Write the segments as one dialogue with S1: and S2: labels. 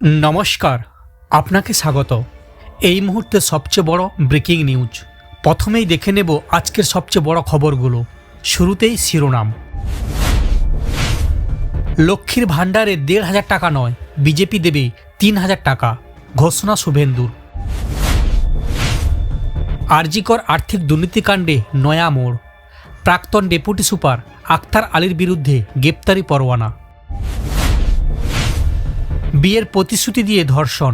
S1: নমস্কার, আপনাকে স্বাগত। এই মুহূর্তে সবচেয়ে বড় ব্রেকিং নিউজ। প্রথমেই দেখে নেব আজকের সবচেয়ে বড় খবরগুলো। শুরুতেই শিরোনাম। লক্ষ্মীর ভাণ্ডারে ১,৫০০ টাকা নয়, বিজেপি দেবে ৩,০০০ টাকা, ঘোষণা শুভেন্দুর। আরজিকর আর্থিক দুর্নীতিকাণ্ডে নয়া মোড়, প্রাক্তন ডেপুটি সুপার আখতার আলীর বিরুদ্ধে গ্রেপ্তারি পরোয়ানা। বিয়ের প্রতিশ্রুতি দিয়ে ধর্ষণ,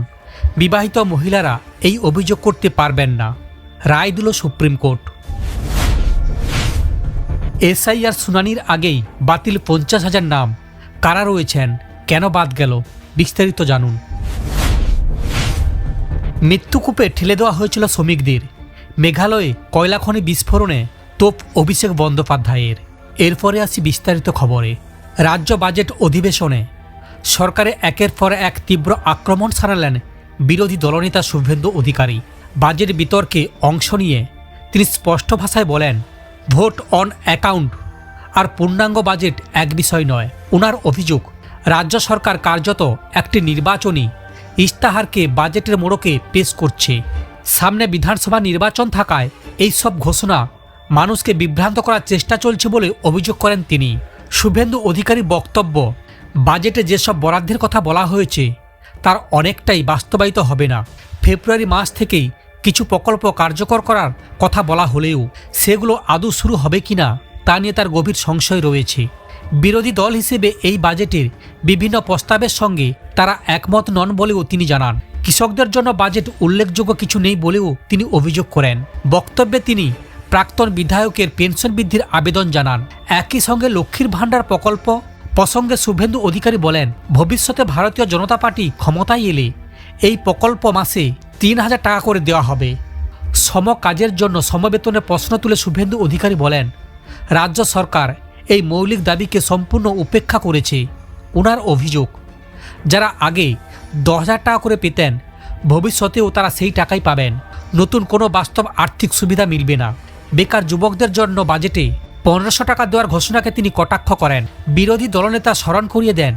S1: বিবাহিত মহিলারা এই অভিযোগ করতে পারবেন না, রায় দিল সুপ্রিম কোর্ট। এসআইআর শুনানির আগেই বাতিল ৫০,০০০ নাম, কারা রয়েছেন, কেন বাদ গেল, বিস্তারিত জানুন। মৃত্যুকূপে ঠেলে দেওয়া হয়েছিল শ্রমিকদের, মেঘালয়ে কয়লা খনি বিস্ফোরণে তোপ অভিষেক বন্দ্যোপাধ্যায়ের। এরপরে আসি বিস্তারিত খবরে। রাজ্য বাজেট অধিবেশনে সরকারে একের পর এক তীব্র আক্রমণ সারালেন বিরোধী দলনেতা শুভেন্দু অধিকারী। বাজেট বিতর্কে অংশ নিয়ে তিনি স্পষ্ট ভাষায় বলেন, ভোট অন অ্যাকাউন্ট আর পূর্ণাঙ্গ বাজেট এক বিষয় নয়। ওনার অভিযোগ, রাজ্য সরকার কার্যত একটি নির্বাচনী ইস্তাহারকে বাজেটের মোড়কে পেশ করছে। সামনে বিধানসভা নির্বাচন থাকায় এই সব ঘোষণা মানুষকে বিভ্রান্ত করার চেষ্টা চলছে বলে অভিযোগ করেন তিনি। শুভেন্দু অধিকারীর বক্তব্য, বাজেটে যেসব বরাদ্দের কথা বলা হয়েছে তার অনেকটাই বাস্তবায়িত হবে না। ফেব্রুয়ারি মাস থেকেই কিছু প্রকল্প কার্যকর করার কথা বলা হলেও সেগুলো আদৌ শুরু হবে কিনা তা নিয়ে তার গভীর সংশয় রয়েছে। বিরোধী দল হিসেবে এই বাজেটের বিভিন্ন প্রস্তাবের সঙ্গে তারা একমত নন বলেও তিনি জানান। কৃষকদের জন্য বাজেট উল্লেখযোগ্য কিছু নেই বলেও তিনি অভিযোগ করেন। বক্তব্যে তিনি প্রাক্তন বিধায়কের পেনশন বৃদ্ধির আবেদন জানান। একই সঙ্গে লক্ষ্মীর ভাণ্ডার প্রকল্প প্রসঙ্গে শুভেন্দু অধিকারী বলেন, ভবিষ্যতে ভারতীয় জনতা পার্টি ক্ষমতায় এলে এই প্রকল্প মাসে ৩,০০০ টাকা করে দেওয়া হবে। সম কাজের জন্য সমবেতনের প্রশ্ন তুলে শুভেন্দু অধিকারী বলেন, রাজ্য সরকার এই মৌলিক দাবিকে সম্পূর্ণ উপেক্ষা করেছে। ওনার অভিযোগ, যারা আগে ১০,০০০ টাকা করে পেতেন ভবিষ্যতেও তারা সেই টাকাই পাবেন। নতুন কোনো বাস্তব আর্থিক সুবিধা মিলবে না। বেকার যুবকদের জন্য বাজেটে ১৫০০ টাকা দেওয়ার ঘোষণাকে তিনি কটাক্ষ করেন। বিরোধী দলনেতা স্মরণ করিয়ে দেন,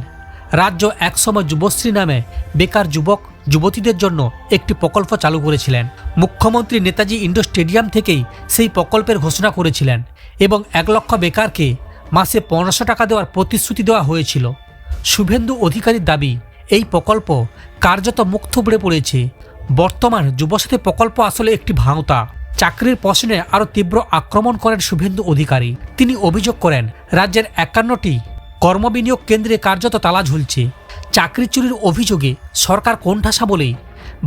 S1: রাজ্য একসময় যুবশ্রী নামে বেকার যুবক যুবতীদের জন্য একটি প্রকল্প চালু করেছিলেন। মুখ্যমন্ত্রী নেতাজি ইন্ডোর স্টেডিয়াম থেকেই সেই প্রকল্পের ঘোষণা করেছিলেন এবং ১ লক্ষ বেকারকে মাসে ১৫০০ টাকা দেওয়ার প্রতিশ্রুতি দেওয়া হয়েছিল। শুভেন্দু অধিকারীর দাবি, এই প্রকল্প কার্যত মুখ থুবড়ে পড়েছে। বর্তমান যুবসাথী প্রকল্প আসলে একটি ভাঁওতা। চাকরির প্রশ্নে আরও তীব্র আক্রমণ করেন শুভেন্দু অধিকারী। তিনি অভিযোগ করেন, রাজ্যের ৫১টি কর্মবিনিয়োগ কেন্দ্রে কার্যত তালা ঝুলছে। চাকরি চুরির অভিযোগে সরকার কোণঠাসা বলেই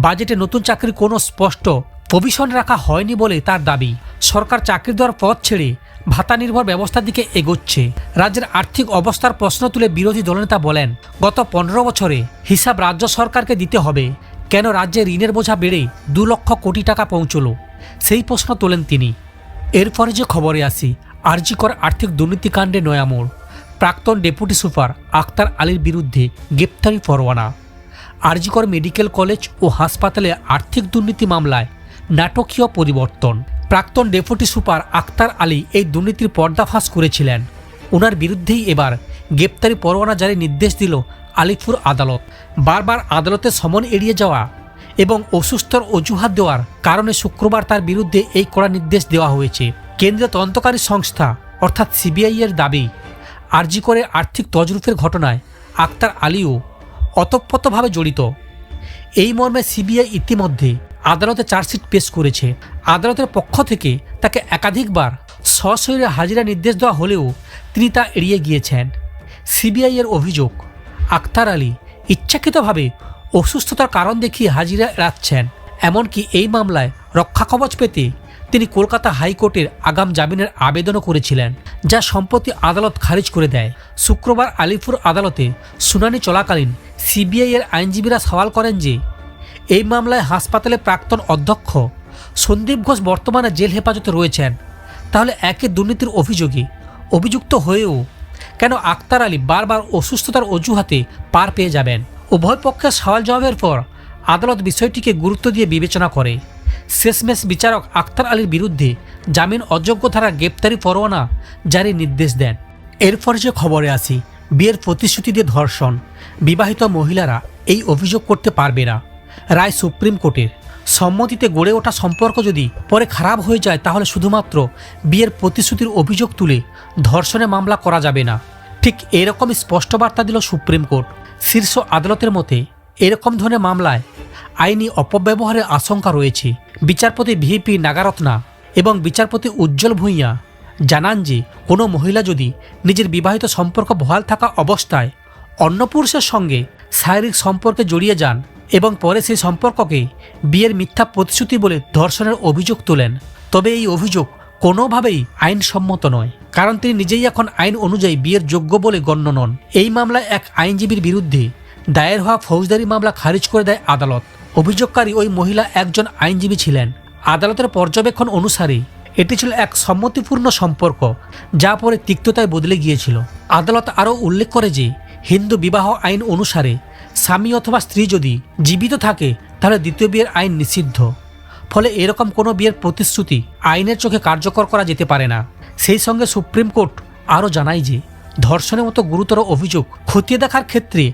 S1: বাজেটে নতুন চাকরির কোনো স্পষ্ট প্রভিশন রাখা হয়নি বলে তার দাবি। সরকার চাকরি দেওয়ার পথ ছেড়ে ভাতা নির্ভর ব্যবস্থার দিকে এগোচ্ছে। রাজ্যের আর্থিক অবস্থার প্রশ্ন তুলে বিরোধী দলনেতা বলেন, গত ১৫ বছরে হিসাব রাজ্য সরকারকে দিতে হবে। কেন রাজ্যে ঋণের বোঝা বেড়ে ২ লক্ষ কোটি টাকা পৌঁছল, সেই প্রশ্ন তোলেন তিনি। এরপরে যে খবরে আসি, আরজিকর আর্থিক দুর্নীতিকাণ্ডে নয়া মোড়, প্রাক্তন ডেপুটি সুপার আখতার আলীর বিরুদ্ধে গ্রেপ্তারি পরোয়ানা। আরজিকর মেডিকেল কলেজ ও হাসপাতালে আর্থিক দুর্নীতি মামলায় নাটকীয় পরিবর্তন। প্রাক্তন ডেপুটি সুপার আখতার আলী এই দুর্নীতির পর্দাফাঁস করেছিলেন। ওনার বিরুদ্ধেই এবার গ্রেপ্তারি পরোয়ানা জারির নির্দেশ দিল আলিপুর আদালত। বারবার আদালতের সমন এড়িয়ে যাওয়া এবং অসুস্থর অজুহাত দেওয়ার কারণে শুক্রবার তার বিরুদ্ধে এই কড়া নির্দেশ দেওয়া হয়েছে। কেন্দ্রীয় তদন্তকারী সংস্থা অর্থাৎ সিবিআই এর দাবি, আরজিকরের আর্থিক তজরুফের ঘটনায় আখতার আলীও ওতপ্রোতভাবে জড়িত। এই মর্মে সিবিআই ইতিমধ্যে আদালতে চার্জশিট পেশ করেছে। আদালতের পক্ষ থেকে তাকে একাধিকবার সশরীরে হাজিরা নির্দেশ দেওয়া হলেও তিনি তা এড়িয়ে গিয়েছেন। সিবিআই এর অভিযোগ, আখতার আলী ইচ্ছাকৃতভাবে অসুস্থতার কারণ দেখিয়ে হাজিরা এড়াচ্ছেন। এমনকি এই মামলায় রক্ষাকবচ পেতে তিনি কলকাতা হাইকোর্টের আগাম জামিনের আবেদনও করেছিলেন, যা সম্প্রতি আদালত খারিজ করে দেয়। শুক্রবার আলিপুর আদালতে শুনানি চলাকালীন সিবিআই এর আইনজীবীরা সওয়াল করেন যে এই মামলায় হাসপাতালে প্রাক্তন অধ্যক্ষ সন্দীপ ঘোষ বর্তমানে জেল হেফাজতে রয়েছেন। তাহলে একই দুর্নীতির অভিযোগে অভিযুক্ত হয়েও কেন আখতার আলী বারবার অসুস্থতার অজুহাতে পার পেয়ে যাবেন? উভয় পক্ষের সওয়াল জবাবের পর আদালত বিষয়টিকে গুরুত্ব দিয়ে বিবেচনা করে শেষমেশ বিচারক আখতার আলীর বিরুদ্ধে জামিন অযোগ্য ধারা গ্রেপ্তারি পরোয়ানা জারির নির্দেশ দেন। এরপর যে খবরে আসি, বিয়ের প্রতিশ্রুতি দিয়ে ধর্ষণ, বিবাহিত মহিলারা এই অভিযোগ করতে পারবে না। রায় সুপ্রিম কোর্টের, সম্মতিতে গড়ে ওঠা সম্পর্ক যদি পরে খারাপ হয়ে যায় তাহলে শুধুমাত্র বিয়ের প্রতিশ্রুতির অভিযোগ তুলে ধর্ষণের মামলা করা যাবে না। ঠিক এরকমই স্পষ্ট বার্তা দিল সুপ্রিম কোর্ট। শীর্ষ আদালতের মতে এরকম ধরনের মামলায় আইনি অপব্যবহারের আশঙ্কা রয়েছে। বিচারপতি ভিপি নাগারত্না এবং বিচারপতি উজ্জ্বল ভূঁইয়া জানান যে কোনো মহিলা যদি নিজের বিবাহিত সম্পর্ক বহাল থাকা অবস্থায় অন্য পুরুষের সঙ্গে শারীরিক সম্পর্কে জড়িয়ে যান এবং পরে সেই সম্পর্ককে বিয়ের মিথ্যা প্রতিশ্রুতি বলে ধর্ষণের অভিযোগ তোলেন, তবে এই অভিযোগ কোনোভাবেই আইনসম্মত নয়, কারণ তিনি নিজেই এখন আইন অনুযায়ী বিয়ের যোগ্য বলে গণ্য নন। এই মামলায় এক আইনজীবীর বিরুদ্ধে দায়ের হওয়া ফৌজদারি মামলা খারিজ করে দেয় আদালত। অভিযোগকারী ওই মহিলা একজন আইনজীবী ছিলেন। আদালতের পর্যবেক্ষণ অনুসারে এটি ছিল এক সম্মতিপূর্ণ সম্পর্ক, যা পরে তিক্ততায় বদলে গিয়েছিল। আদালত আরও উল্লেখ করে যে হিন্দু বিবাহ আইন অনুসারে স্বামী অথবা স্ত্রী যদি জীবিত থাকে তাহলে দ্বিতীয় বিয়ের আইন নিষিদ্ধ। ফলে এরকম কোনো বিয়ের প্রতিশ্রুতি আইনের চোখে কার্যকর করা যেতে পারে না। সেই সঙ্গে সুপ্রিম কোর্ট আরও জানায় যে ধর্ষণের মতো গুরুতর অভিযোগ খতিয়ে দেখার ক্ষেত্রে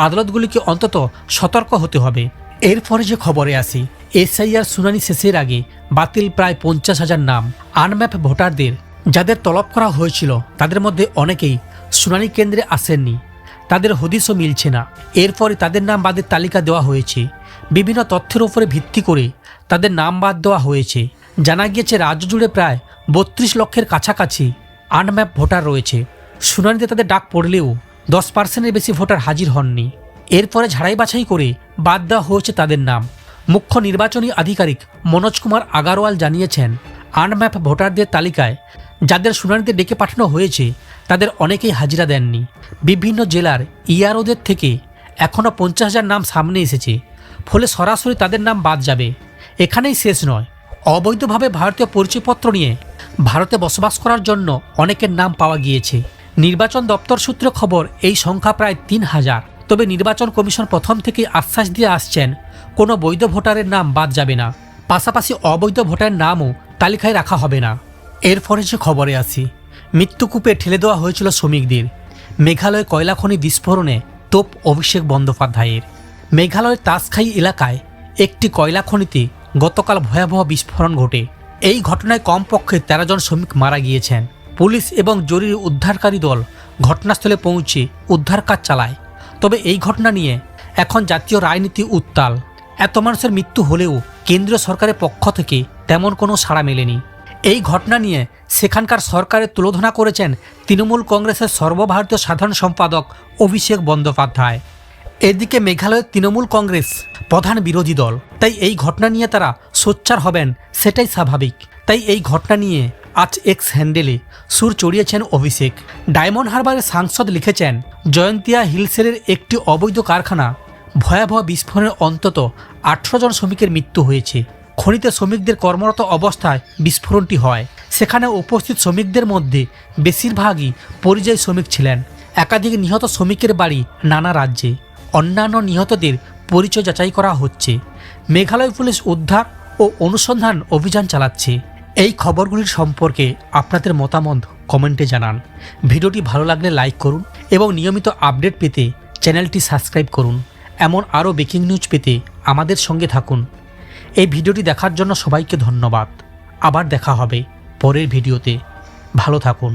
S1: আদালতগুলিকে অন্তত সতর্ক হতে হবে। এরপরে যে খবরে আসি, এসআইআর শুনানি শেষের আগে বাতিল প্রায় 50,000 নাম। আনম্যাপ ভোটারদের যাদের তলব করা হয়েছিল তাদের মধ্যে অনেকেই শুনানি কেন্দ্রে আসেননি, তাদের হদিশও মিলছে না। এরপরে তাদের নাম বাদের তালিকা দেওয়া হয়েছে। বিভিন্ন তথ্যের উপরে ভিত্তি করে তাদের নাম বাদ দেওয়া হয়েছে। জানা গিয়েছে রাজ্য জুড়ে প্রায় 32 লক্ষের কাছাকাছি আনম্যাপ ভোটার রয়েছে। শুনানিতে তাদের ডাক পড়লেও 10%-এর বেশি ভোটার হাজির হননি। এরপরে ঝাড়াই বাছাই করে বাদ দেওয়া হয়েছে তাদের নাম। মুখ্য নির্বাচনী আধিকারিক মনোজ কুমার আগারওয়াল জানিয়েছেন, আনম্যাপ ভোটারদের তালিকায় যাদের শুনানিতে ডেকে পাঠানো হয়েছে তাদের অনেকেই হাজিরা দেননি। বিভিন্ন জেলার ইআরওদের থেকে এখনও 50,000 নাম সামনে এসেছে, ফলে সরাসরি তাদের নাম বাদ যাবে। এখানেই শেষ নয়, অবৈধভাবে ভারতীয় পরিচয়পত্র নিয়ে ভারতে বসবাস করার জন্য অনেকের নাম পাওয়া গিয়েছে। নির্বাচন দপ্তর সূত্রে খবর এই সংখ্যা প্রায় 3,000। তবে নির্বাচন কমিশন প্রথম থেকেই আশ্বাস দিয়ে আসছেন কোনো বৈধ ভোটারের নাম বাদ যাবে না, পাশাপাশি অবৈধ ভোটারের নামও তালিকায় রাখা হবে না। এরপরে যে খবরে আসি, মৃত্যুকূপে ঠেলে দেওয়া হয়েছিল শ্রমিকদের। মেঘালয় কয়লা খনি বিস্ফোরণে তোপ অভিষেক বন্দ্যোপাধ্যায়ের। মেঘালয়ের তাসখাই এলাকায় একটি কয়লা খনিতে গতকাল ভয়াবহ বিস্ফোরণ ঘটে। এই ঘটনায় কমপক্ষে 13 জন শ্রমিক মারা গিয়েছেন। পুলিশ এবং জরুরি উদ্ধারকারী দল ঘটনাস্থলে পৌঁছে উদ্ধার কাজ চালায়। তবে এই ঘটনা নিয়ে এখন জাতীয় রাজনীতি উত্তাল। এত মানুষের মৃত্যু হলেও কেন্দ্রীয় সরকারের পক্ষ থেকে তেমন কোনো সাড়া মেলেনি। এই ঘটনা নিয়ে সেখানকার সরকারের তুলোধনা করেছেন তৃণমূল কংগ্রেসের সর্বভারতীয় সাধারণ সম্পাদক অভিষেক বন্দ্যোপাধ্যায়। এদিকে মেঘালয়ের তৃণমূল কংগ্রেস প্রধান বিরোধী দল, তাই এই ঘটনা নিয়ে তারা সোচ্চার হবেন সেটাই স্বাভাবিক। তাই এই ঘটনা নিয়ে আজ এক্স হ্যান্ডেলে সুর চড়িয়েছেন অভিষেক। ডায়মন্ড হারবারের সাংসদ লিখেছেন, জয়ন্তিয়া হিলসের একটি অবৈধ কারখানা ভয়াবহ বিস্ফোরণে অন্তত 18 জন শ্রমিকের মৃত্যু হয়েছে। খনিতে শ্রমিকদের কর্মরত অবস্থায় বিস্ফোরণটি হয়। সেখানে উপস্থিত শ্রমিকদের মধ্যে বেশিরভাগই পরিযায়ী শ্রমিক ছিলেন। একাধিক নিহত শ্রমিকের বাড়ি নানা রাজ্যে। অন্যান্য নিহতদের পরিচয় যাচাই করা হচ্ছে। মেঘালয় পুলিশ উদ্ধার ও অনুসন্ধান অভিযান চালাচ্ছে। এই খবরগুলির সম্পর্কে আপনাদের মতামত কমেন্টে জানান। ভিডিওটি ভালো লাগলে লাইক করুন এবং নিয়মিত আপডেট পেতে চ্যানেলটি সাবস্ক্রাইব করুন। এমন আরও ব্রেকিং নিউজ পেতে আমাদের সঙ্গে থাকুন। এই ভিডিওটি দেখার জন্য সবাইকে ধন্যবাদ। আবার দেখা হবে পরের ভিডিওতে। ভালো থাকুন।